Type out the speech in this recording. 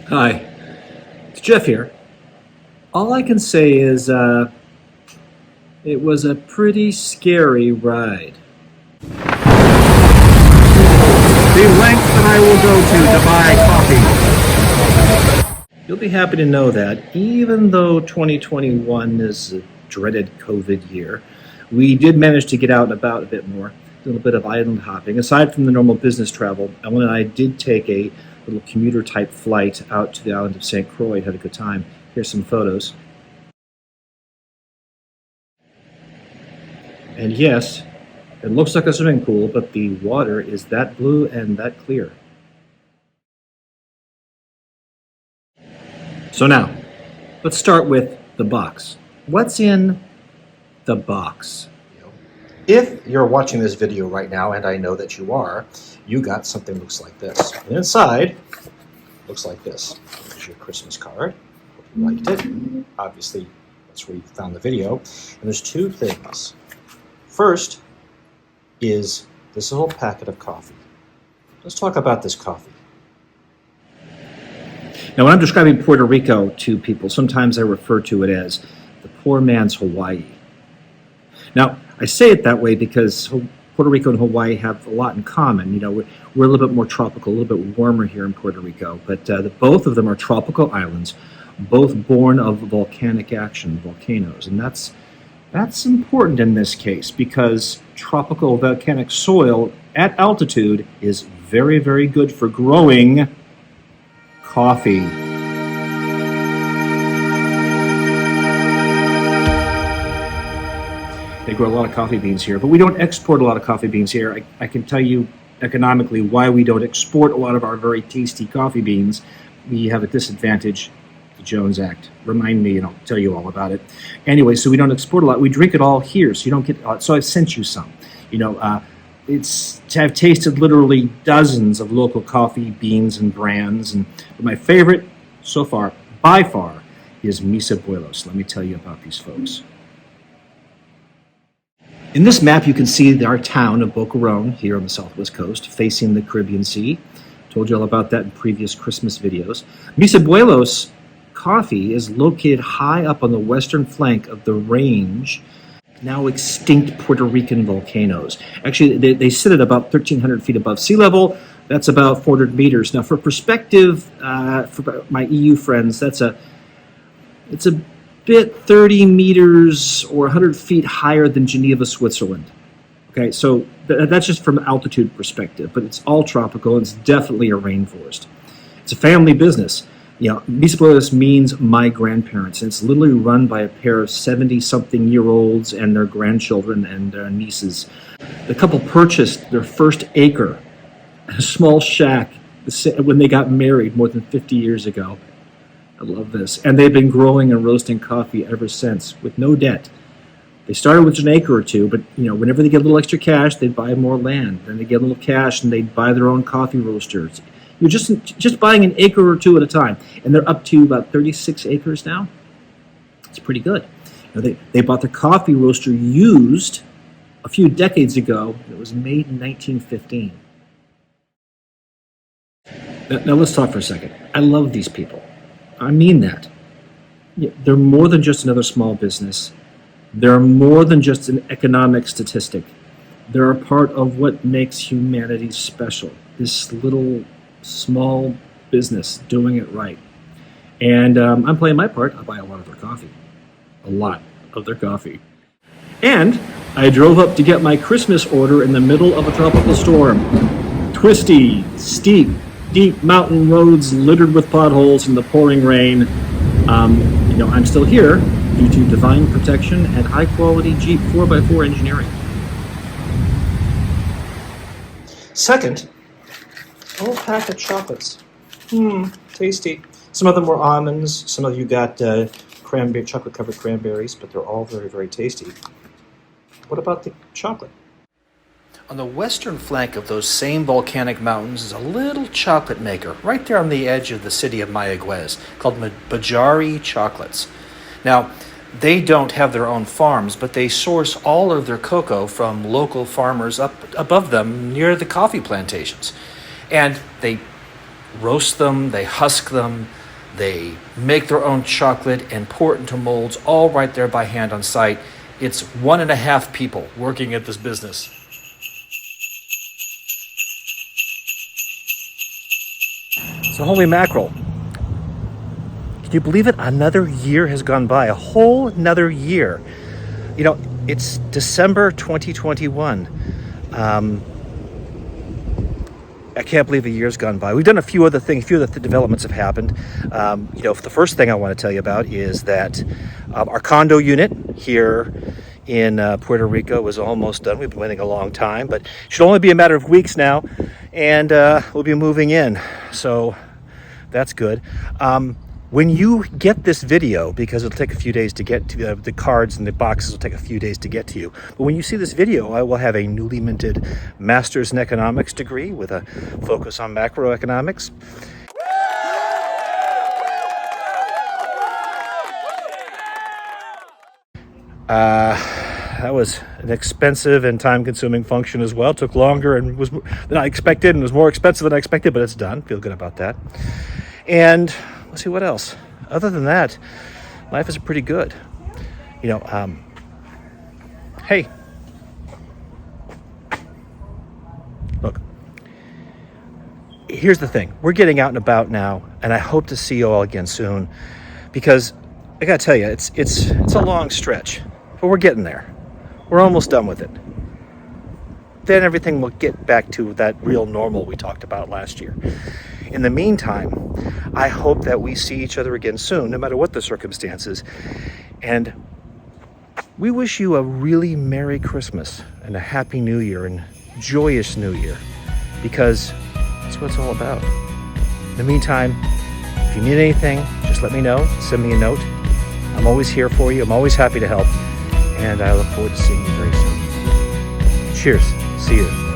Hi, it's Jeff here. All I can say is it was a pretty scary ride. The length that I will go to buy coffee. You'll be happy to know that even though 2021 is a dreaded COVID year, we did manage to get out and about a bit more, a little bit of island hopping. Aside from the normal business travel, Ellen and I did take a little commuter type flight out to the island of St. Croix, had a good time. Here's some photos. And yes, it looks like a swimming pool, but the water is that blue and that clear. So now, let's start with the box. What's in the box? If you're watching this video right now, and I know that you are, you got something that looks like this. And inside, looks like this. Here's your Christmas card. Hope you liked it. Obviously, that's where you found the video. And there's two things. First is this little packet of coffee. Let's talk about this coffee. Now, when I'm describing Puerto Rico to people, sometimes I refer to it as the poor man's Hawaii. Now, I say it that way because Puerto Rico and Hawaii have a lot in common. You know, we're a little bit more tropical, a little bit warmer here in Puerto Rico, but both of them are tropical islands, both born of volcanic action, volcanoes, and that's important in this case because tropical volcanic soil at altitude is very, very good for growing coffee. They grow a lot of coffee beans here, but we don't export a lot of coffee beans here. I can tell you economically why we don't export a lot of our very tasty coffee beans. We have a disadvantage, the Jones Act. Remind me and I'll tell you all about it. Anyway, so we don't export a lot. We drink it all here, so you don't get, so I've sent you some. You know, I've tasted literally dozens of local coffee beans and brands, and my favorite so far, by far, is Mis Abuelos. Let me tell you about these folks. In this map, you can see our town of Boca Raton here on the southwest coast, facing the Caribbean Sea. Told you all about that in previous Christmas videos. Mis Abuelos coffee is located high up on the western flank of the range, now extinct Puerto Rican volcanoes. Actually, they sit at about 1,300 feet above sea level. That's about 400 meters. Now, for perspective, for my EU friends, it's a bit 30 meters or 100 feet higher than Geneva, Switzerland. Okay, so that's just from altitude perspective, but it's all tropical and it's definitely a rainforest. It's a family business. You know, Mis Abuelos means my grandparents, and it's literally run by a pair of 70-something-year-olds and their grandchildren and their nieces. The couple purchased their first acre, a small shack, when they got married more than 50 years ago. I love this. And they've been growing and roasting coffee ever since with no debt. They started with an acre or two, but you know, whenever they get a little extra cash, they'd buy more land. Then they get a little cash and they'd buy their own coffee roasters. You're just buying an acre or two at a time. And they're up to about 36 acres now. It's pretty good. You know, they bought their coffee roaster used a few decades ago. It was made in 1915. Now let's talk for a second. I love these people. I mean that. They're more than just another small business. They're more than just an economic statistic. They're a part of what makes humanity special. This little small business doing it right. And I'm playing my part. I buy a lot of their coffee. A lot of their coffee. And I drove up to get my Christmas order in the middle of a tropical storm. Twisty, steep, deep mountain roads littered with potholes in the pouring rain. You know, I'm still here due to divine protection and high-quality Jeep 4x4 engineering. Second, a little pack of chocolates. Tasty. Some of them were almonds. Some of you got chocolate-covered cranberries, but they're all very, very tasty. What about the chocolate? On the western flank of those same volcanic mountains is a little chocolate maker right there on the edge of the city of Mayagüez called Bajari Chocolates. Now, they don't have their own farms, but they source all of their cocoa from local farmers up above them near the coffee plantations. And they roast them, they husk them, They make their own chocolate and pour it into molds, all right there by hand on site. It's 1.5 people working at this business. So holy mackerel. Can you believe it? Another year has gone by, a whole another year. You know, it's December 2021. I can't believe a year's gone by. We've done a few other things, a few other developments have happened. You know, the first thing I want to tell you about is that our condo unit here in Puerto Rico was almost done. We've been waiting a long time, but it should only be a matter of weeks now, and we'll be moving in. So that's good. When you get this video, because it'll take a few days to get to the cards and the boxes will take a few days to get to you. But when you see this video, I will have a newly minted master's in economics degree with a focus on macroeconomics. That was an expensive and time-consuming function as well. It took longer and was than I expected, and was more expensive than I expected, but it's done. Feel good about that. And let's see what else. Other than that, life is pretty good. You know, hey, look, here's the thing. We're getting out and about now, and I hope to see you all again soon, because I gotta tell you, it's a long stretch, but we're getting there. We're almost done with it. Then everything will get back to that real normal we talked about last year. In the meantime, I hope that we see each other again soon, no matter what the circumstances. And we wish you a really Merry Christmas and a Happy New Year and joyous New Year, because that's what it's all about. In the meantime, if you need anything, just let me know. Send me a note. I'm always here for you. I'm always happy to help. And I look forward to seeing you very soon. Cheers. See you.